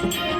Hare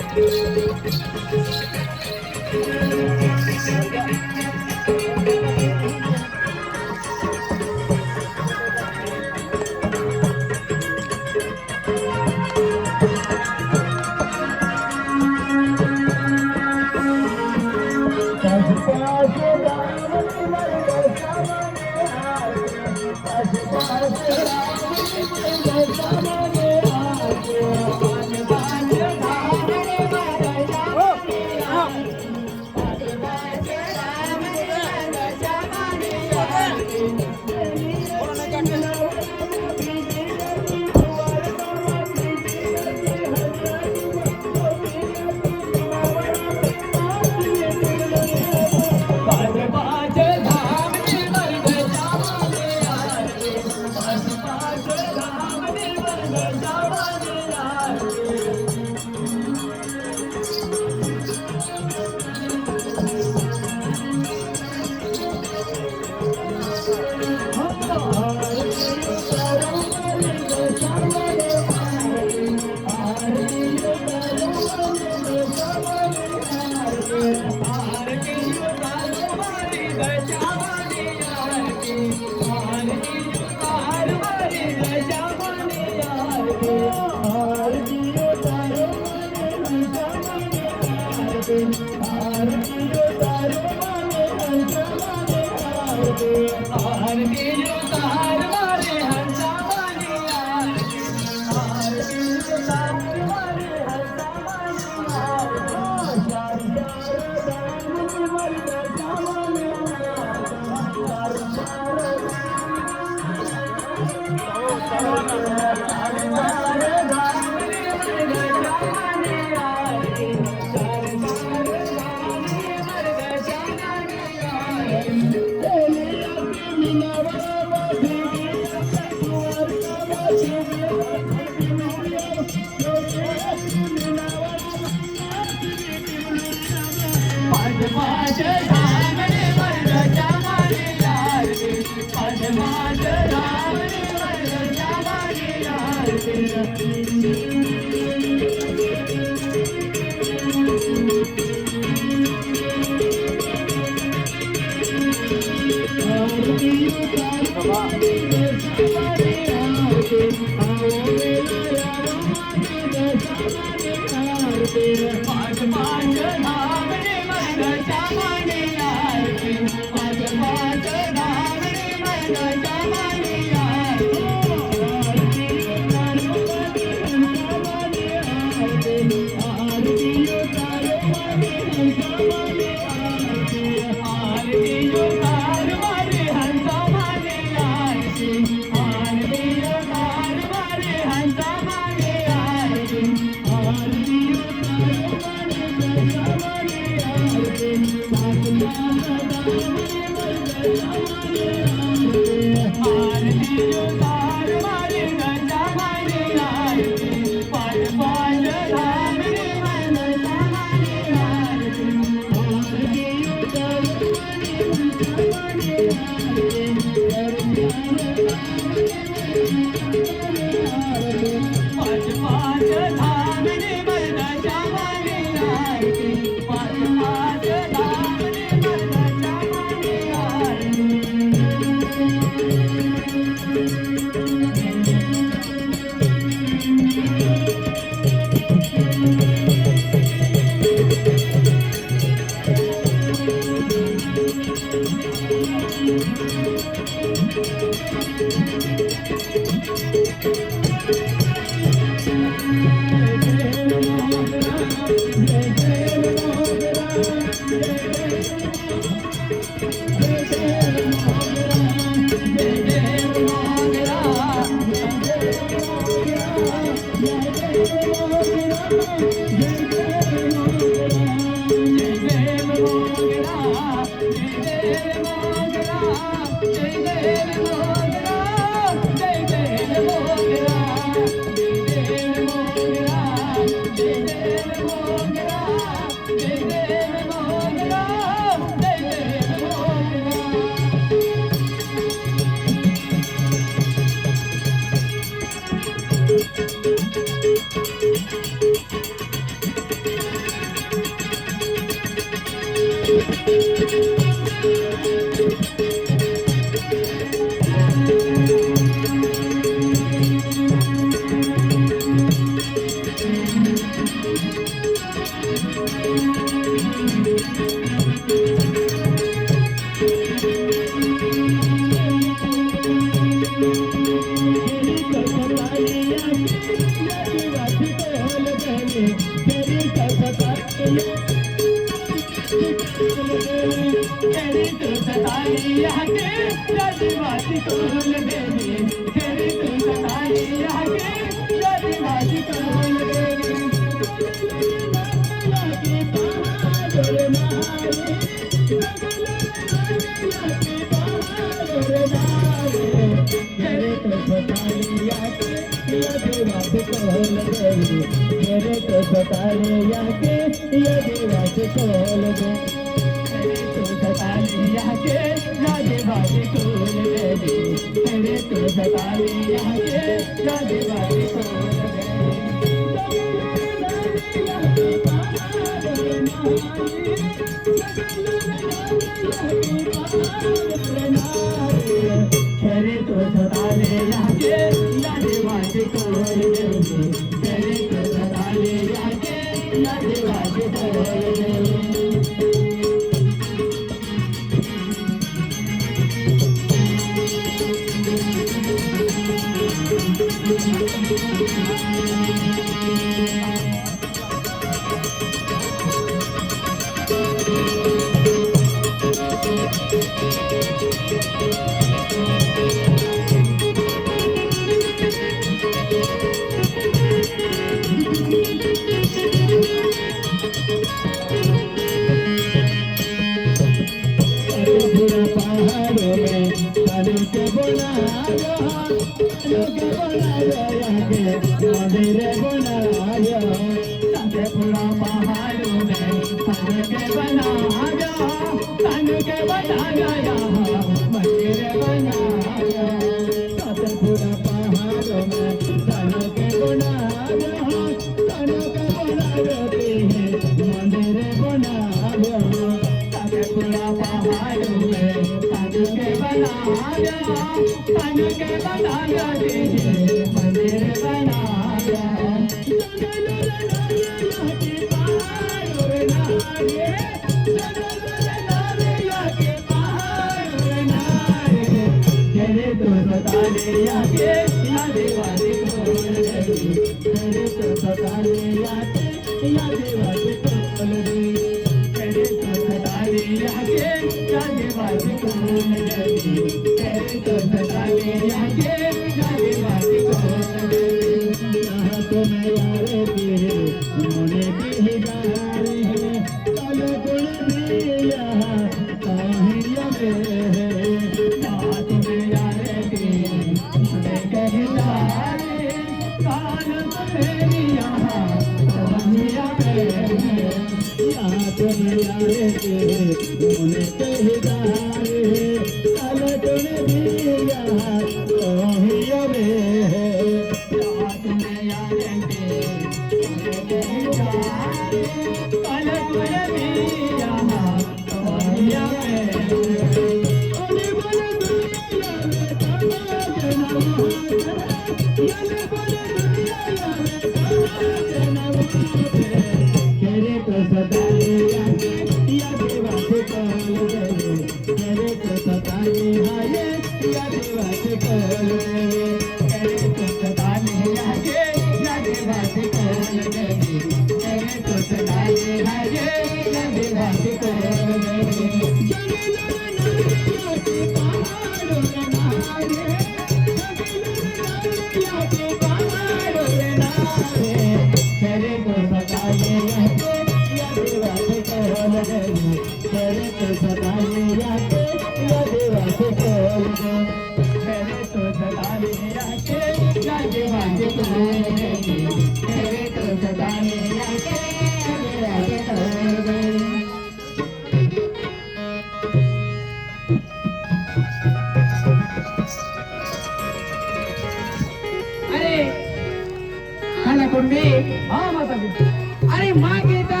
अरे माँ गीता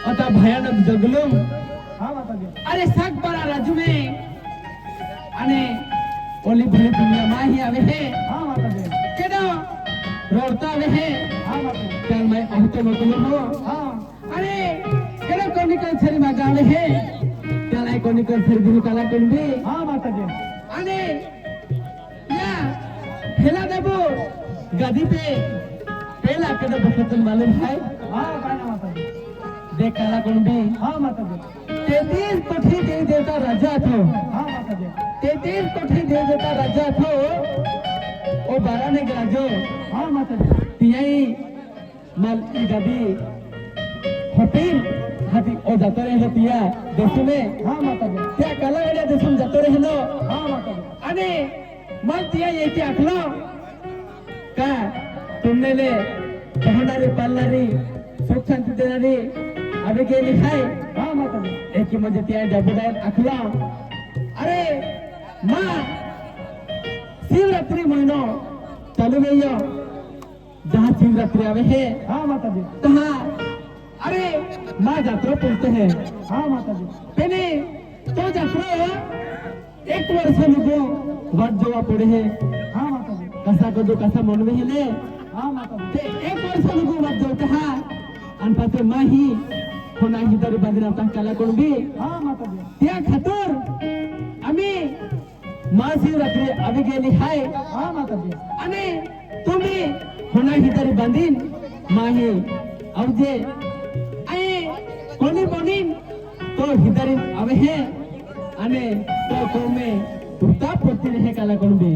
आता भयानक जगलो अरे सग बरा राजू में अने ओली भली दुनिया माँ ही आवे है केना रोडता आवे है चल मैं अहते मतलब हो अरे केना कोनिकल छरी मागा आवे है चल आई कोनिकल छरी गुरु काला कुंडी अने या हेला देबो गादी पे पहला कदम बसतन मालूम है देख काला कुंडी 33 कोठी दे देता राजा थो 33 कोठी दे देता राजा थो ओ 12 ने राजो तियाई माल ई गादी हपील हाथी ओ जातो रे तिया देशु में त्या काला गड्या देशुन जातो रे नो अने माल तिया येती आखलो का तुमने ले पहनारी पालनारी सुख शांति देणारी अभी गेली हाय एक म्हणजे त्या डबडायत आखला अरे माँ शिवरात्रि महीनो चालू गयो जहाँ शिवरात्रि आवे है तहाँ अरे माँ जात्रा पहुंचते हैं पहले तो जात्रा एक वर्ष लोगों वाट जोवा पड़े है कसा को जो कसा मन में हिले ते एक वर्ष लोगों वाट जोते हा अनपाते माही कोणा हिदारी बांधीन आता काला कोणबी त्या खातर आम्ही महाशिवरात्री आवी गेली हाय आणि तुम्ही कोणा हिदारी बांधीन माही आवजे आए कोणी बनीन तो हिदारी आवे है आणि तो कोमे उता पडती हे काला कोणबी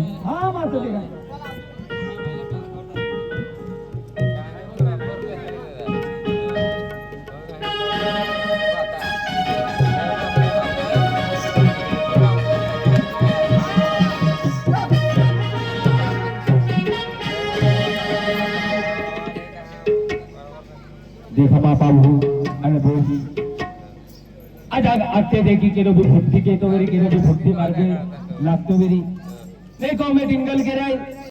देखा मा पाहू आणि बोही आज आजचे देखी केलो भी भक्ती के तो मेरी केलो भी भक्ती मार्गे लागतो मेरी देखो मैं डिंगल के राय